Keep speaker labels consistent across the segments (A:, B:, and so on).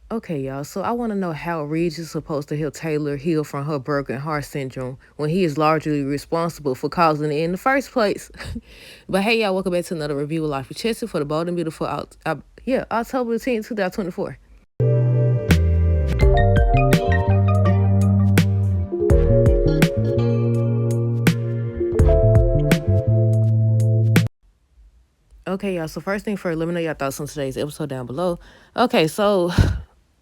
A: Okay, y'all. So I want to know how Ridge is supposed to help Taylor heal from her broken heart syndrome when he is largely responsible for causing it in the first place. But hey, y'all, welcome back to another review of Life with Chelsea for the bold and beautiful October 10th, 2024. Okay, y'all. So first thing first, let me know y'all thoughts on today's episode down below. Okay, so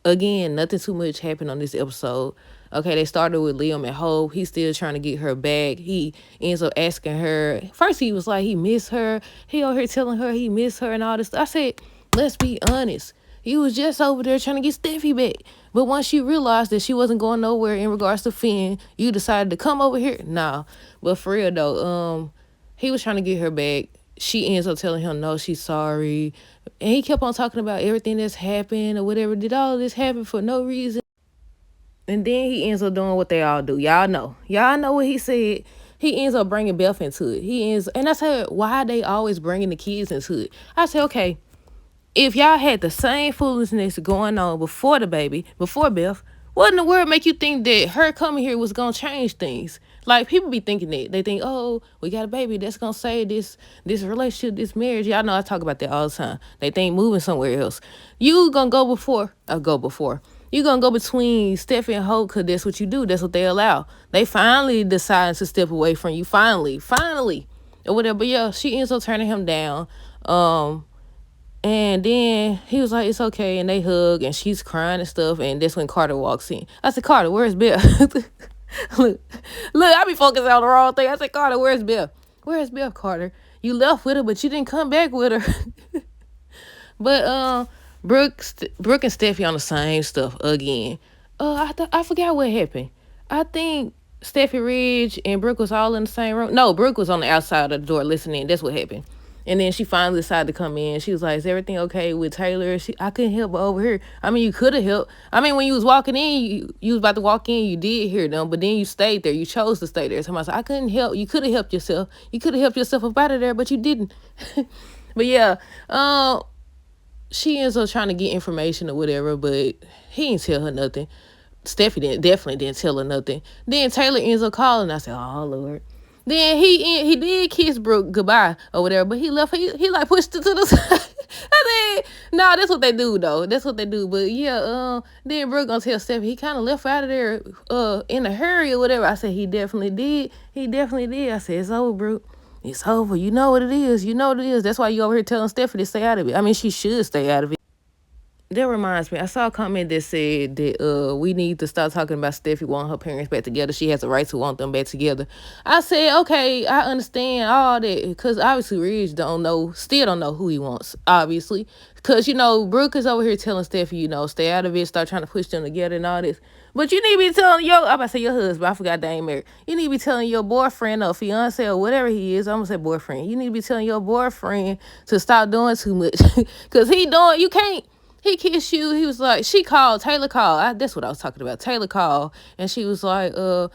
A: again, nothing too much happened on this episode. Okay, they started with Liam and Hope. He's still trying to get her back. He ends up asking her. First, he was like, he missed her. He over here telling her he missed her and all this. I said, let's be honest. He was just over there trying to get Steffi back. But once you realized that she wasn't going nowhere in regards to Finn, you decided to come over here. Nah, but for real though, he was trying to get her back. She ends up telling him no, she's sorry. And he kept on talking about everything that's happened or whatever. Did all this happen for no reason? And then he ends up doing what they all do. Y'all know. Y'all know what he said. He ends up bringing Beth into it. And I said, why they always bringing the kids into it? I said, okay, if y'all had the same foolishness going on before the baby, before Beth, what in the world make you think that her coming here was gonna change things? Like people be thinking that. They think, oh, we got a baby that's gonna save this relationship, this marriage. Y'all know I talk about that all the time. They think moving somewhere else. You gonna go before, or go before. You gonna go between Steffi and Hope because that's what you do. That's what they allow. They finally decide to step away from you. Finally. Or whatever. But yeah, she ends up turning him down. And then he was like, it's okay. And they hug and she's crying and stuff. And that's when Carter walks in. I said, Carter, where's Bill? look, I be focusing on the wrong thing. I said, Carter, where's Bill? Where's Bill, Carter? You left with her, but you didn't come back with her. But Brooke and Steffi on the same stuff again. I forgot what happened. I think Steffi Ridge and Brooke was all in the same room. No, Brooke was on the outside of the door listening. That's what happened. And then she finally decided to come in. She was like, is everything okay with Taylor? I couldn't help but over here. I mean, you could have helped. I mean, when you was walking in, you was about to walk in, you did hear them, but then you stayed there. You chose to stay there. Somebody said, I couldn't help. You could have helped yourself. You could have helped yourself up out of there, but you didn't. But yeah, she ends up trying to get information or whatever, but he didn't tell her nothing. Steffi definitely didn't tell her nothing. Then Taylor ends up calling. I said, oh, Lord. Then he did kiss Brooke goodbye or whatever, but he left. He like pushed her to the side. I said, no, that's what they do though. That's what they do. But yeah, then Brooke gonna tell Steffi he kind of left out of there in a hurry or whatever. I said he definitely did. He definitely did. I said it's over, Brooke. It's over. You know what it is. You know what it is. That's why you over here telling Steffi to stay out of it. I mean, she should stay out of it. That reminds me, I saw a comment that said that we need to start talking about Steffi wanting her parents back together. She has a right to want them back together. I said, okay, I understand all that, because obviously Ridge still don't know who he wants, obviously. Because, Brooke is over here telling Steffi, stay out of it, start trying to push them together and all this. But you need to be telling I'm about to say your husband, I forgot they ain't married. You need to be telling your boyfriend or fiance or whatever he is, I'm going to say boyfriend. You need to be telling your boyfriend to stop doing too much. Because you can't. He kissed you. He was like, Taylor called. That's what I was talking about. Taylor called. And she was like, all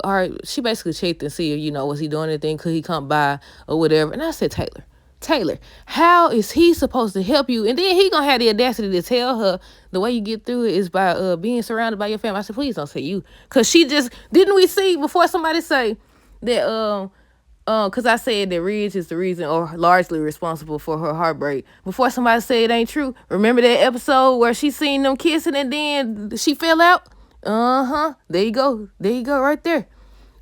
A: right. She basically checked and see, was he doing anything? Could he come by or whatever? And I said, Taylor, how is he supposed to help you? And then he gonna have the audacity to tell her the way you get through it is by being surrounded by your family. I said, please don't say you. Because didn't we see before somebody say that, because I said that Ridge is the reason or largely responsible for her heartbreak. Before somebody said it ain't true, remember that episode where she seen them kissing and then she fell out? There you go. There you go right there.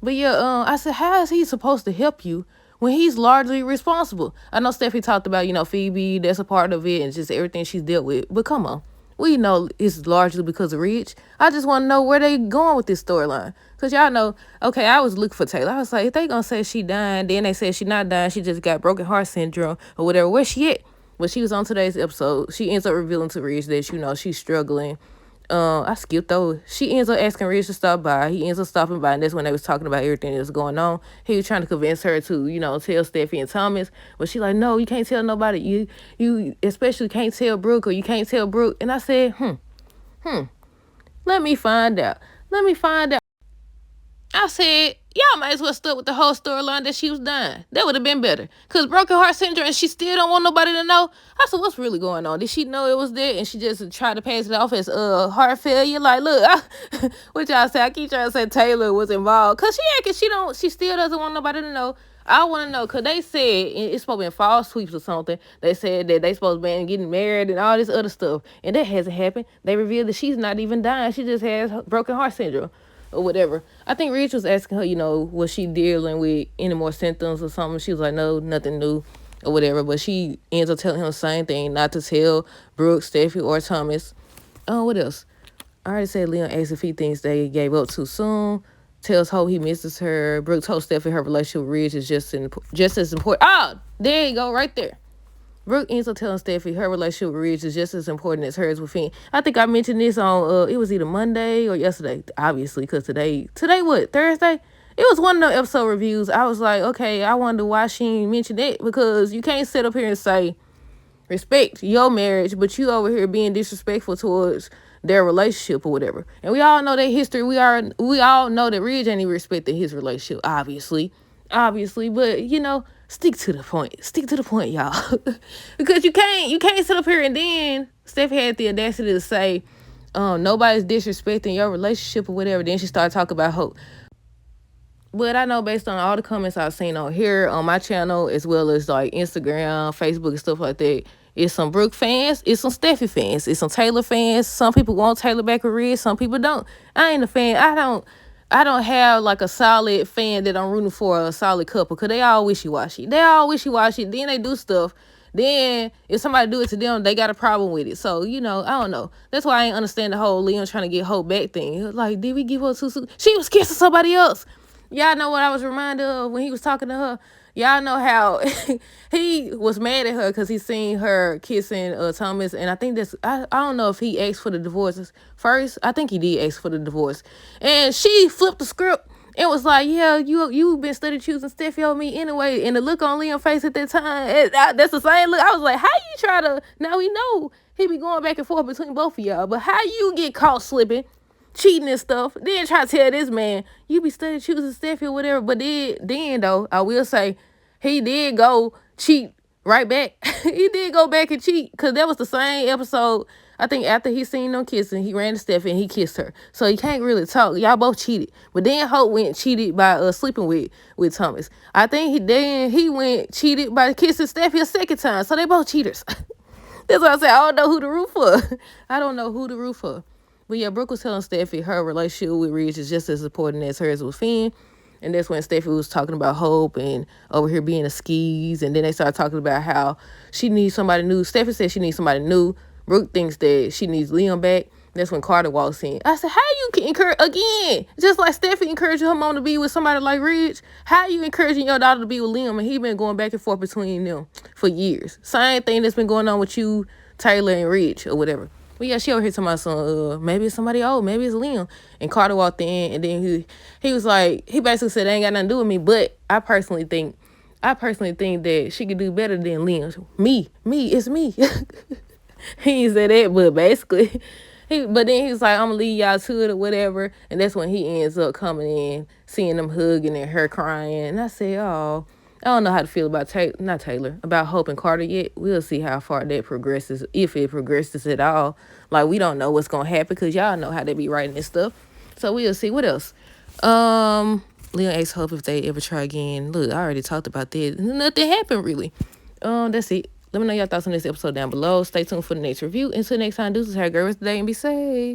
A: But yeah, I said, how is he supposed to help you when he's largely responsible? I know Steffi talked about, Phoebe, that's a part of it and just everything she's dealt with. But come on. We know it's largely because of Ridge. I just want to know where they going with this storyline. Because y'all know, okay, I was looking for Taylor. I was like, if they going to say she dying, then they said she not dying, she just got broken heart syndrome or whatever. Where's she at? But she was on today's episode. She ends up revealing to Ridge that, she's struggling. I skipped over. She ends up asking Ridge to stop by. He ends up stopping by, and that's when they was talking about everything that was going on. He was trying to convince her to, tell Steffi and Thomas, but she like, no, you can't tell nobody. You especially can't tell Brooke, or you can't tell Brooke. And I said, let me find out. I said, Y'all might as well stuck with the whole storyline that she was dying. That would have been better. Because broken heart syndrome and she still don't want nobody to know. I said, what's really going on? Did she know it was there and she just tried to pass it off as heart failure? Like, look, what y'all say? I keep trying to say Taylor was involved. Because she still doesn't want nobody to know. I want to know, because they said it's supposed to be fall sweeps or something. They said that they supposed to be getting married and all this other stuff. And that hasn't happened. They revealed that she's not even dying. She just has broken heart syndrome or whatever. I think Rich was asking her, was she dealing with any more symptoms or something? She was like, no, nothing new or whatever. But she ends up telling him the same thing, not to tell Brooke, Steffi, or Thomas. Oh, what else? I already said Leon asked if he thinks they gave up too soon. Tells Hope he misses her. Brooke told Steffi her relationship with Ridge is just as important. Ah, there you go, right there. Brooke ends up telling Steffi her relationship with Ridge is just as important as hers with Finn. I think I mentioned this on, it was either Monday or yesterday, obviously, because today what, Thursday? It was one of the episode reviews. I was like, okay, I wonder why she ain't mentioned it, because you can't sit up here and say, respect your marriage, but you over here being disrespectful towards their relationship or whatever. And we all know that history. We all know that Ridge ain't even respected his relationship, obviously. But stick to the point. Stick to the point, y'all. Because you can't sit up here and then Steph had the audacity to say, nobody's disrespecting your relationship or whatever. Then she started talking about Hope. But I know based on all the comments I've seen on here, on my channel, as well as like Instagram, Facebook, and stuff like that, it's some Brooke fans, it's some Steffi fans, it's some Taylor fans. Some people want Taylor back with Red, some people don't. I ain't a fan. I don't have like a solid fan that I'm rooting for, a solid couple, because they all wishy-washy. Then they do stuff. Then if somebody do it to them, they got a problem with it. So, I don't know. That's why I ain't understand the whole Leon trying to get Hope back thing. Like, did we give her too soon? She was kissing somebody else. Y'all know what I was reminded of when he was talking to her? Y'all know how he was mad at her because he seen her kissing Thomas. And I think I don't know if he asked for the divorce first. I think he did ask for the divorce. And she flipped the script and was like, yeah, you been study choosing Steffi over me anyway. And the look on Leon's face at that time, that's the same look. I was like, how you try to, now we know he be going back and forth between both of y'all. But how you get caught slipping, cheating and stuff, then try to tell this man you be studying choosing Steffi or whatever. But then though, I will say he did go cheat right back. He did go back and cheat, because that was the same episode. I think after he seen them kissing, he ran to Steffi and he kissed her. So he can't really talk. Y'all both cheated. But then Hope went cheated by sleeping with Thomas. I think he went cheated by kissing Steffi a second time. So they both cheaters. That's why I said I don't know who to root for. I don't know who to root for. But yeah, Brooke was telling Steffi her relationship with Ridge is just as important as hers with Finn. And that's when Steffi was talking about Hope and over here being a skis. And then they started talking about how she needs somebody new. Steffi said she needs somebody new. Brooke thinks that she needs Liam back. That's when Carter walks in. I said, how you can encourage, again, just like Steffi encouraging her mom to be with somebody like Ridge, how you encouraging your daughter to be with Liam, and he been going back and forth between them for years? Same thing that's been going on with you, Taylor, and Ridge, or whatever. But yeah, she over here talking about some, maybe it's somebody old, maybe it's Liam. And Carter walked in, and then he was like, he basically said, they ain't got nothing to do with me, but I personally think that she could do better than Liam. It's me. He ain't said that, but basically, but then he was like, I'm gonna leave y'all to it or whatever. And that's when he ends up coming in, seeing them hugging and her crying. And I said, oh, I don't know how to feel about about Hope and Carter yet. We'll see how far that progresses, if it progresses at all. Like, we don't know what's gonna happen, because y'all know how they be writing this stuff. So we'll see. What else? Leon asked Hope if they ever try again. Look, I already talked about that. Nothing happened really. That's it. Let me know your thoughts on this episode down below. Stay tuned for the next review. Until next time, deuces, have a great rest of the day and be safe.